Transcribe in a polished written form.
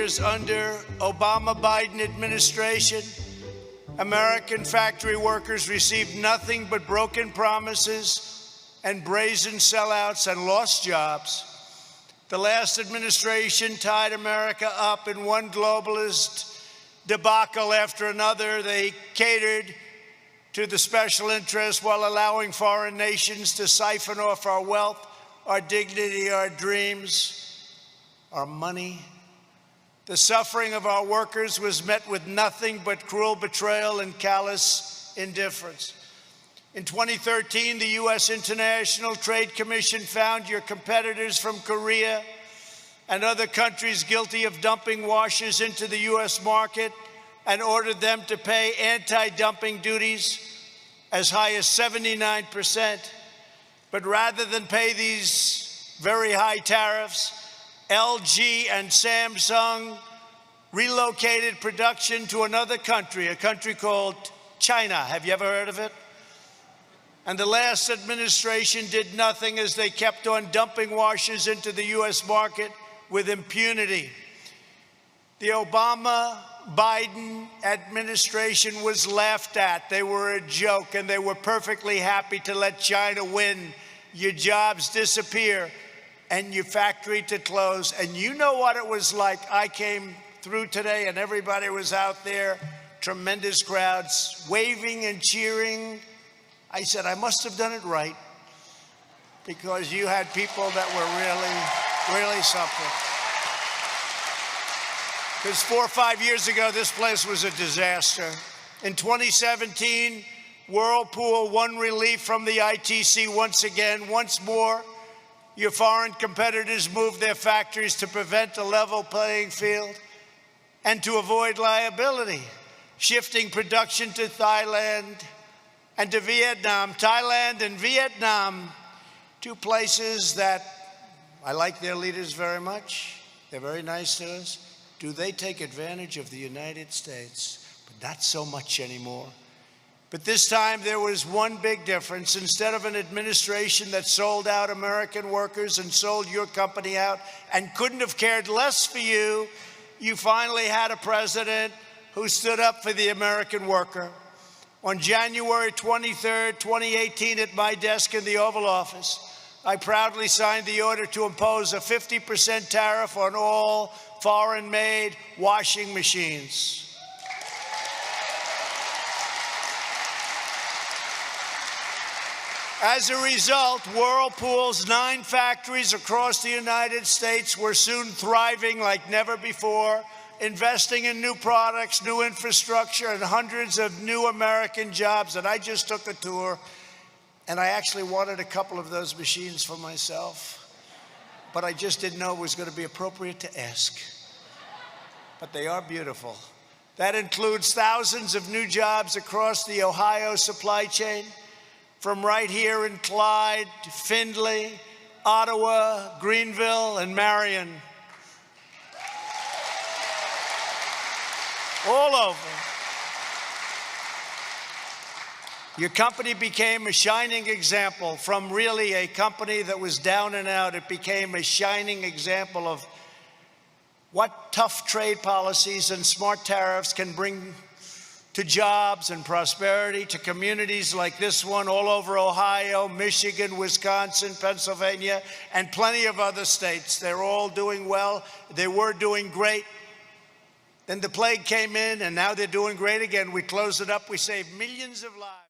years under Obama-Biden administration, American factory workers received nothing but broken promises and brazen sellouts and lost jobs. The last administration tied America up in one globalist debacle after another. They catered to the special interests while allowing foreign nations to siphon off our wealth, our dignity, our dreams, our money. The suffering of our workers was met with nothing but cruel betrayal and callous indifference. In 2013, the U.S. International Trade Commission found your competitors from Korea and other countries guilty of dumping washers into the U.S. market and ordered them to pay anti-dumping duties as high as 79%. But rather than pay these very high tariffs, LG and Samsung relocated production to another country, a country called China. Have you ever heard of it? And the last administration did nothing as they kept on dumping washers into the U.S. market with impunity. The Obama-Biden administration was laughed at. They were a joke, and they were perfectly happy to let China win. Your jobs disappear, and your factory to close. And you know what it was like. I came through today, and everybody was out there, tremendous crowds, waving and cheering. I said, I must have done it right, because you had people that were really something. Because 4 or 5 years ago, this place was a disaster. In 2017, Whirlpool won relief from the ITC once again. Once more, your foreign competitors moved their factories to prevent a level playing field and to avoid liability, shifting production to Thailand and to Vietnam. Thailand and Vietnam, two places that I like their leaders very much. They're very nice to us. Do they take advantage of the United States? But not so much anymore. But this time there was one big difference. Instead of an administration that sold out American workers and sold your company out and couldn't have cared less for you, you finally had a president who stood up for the American worker. On January 23rd, 2018, at my desk in the Oval Office, I proudly signed the order to impose a 50% tariff on all foreign-made washing machines. As a result, Whirlpool's 9 factories across the United States were soon thriving like never before, investing in new products, new infrastructure, and hundreds of new American jobs. And I just took a tour, and I actually wanted a couple of those machines for myself, but I just didn't know it was going to be appropriate to ask. But they are beautiful. That includes thousands of new jobs across the Ohio supply chain, from right here in Clyde to Findlay, Ottawa, Greenville, and Marion. All over. Your company became a shining example. From really a company that was down and out, it became a shining example of what tough trade policies and smart tariffs can bring to jobs and prosperity, to communities like this one all over Ohio, Michigan, Wisconsin, Pennsylvania, and plenty of other states. They're all doing well. They were doing great. Then the plague came in, and now they're doing great again. We closed it up. We saved millions of lives.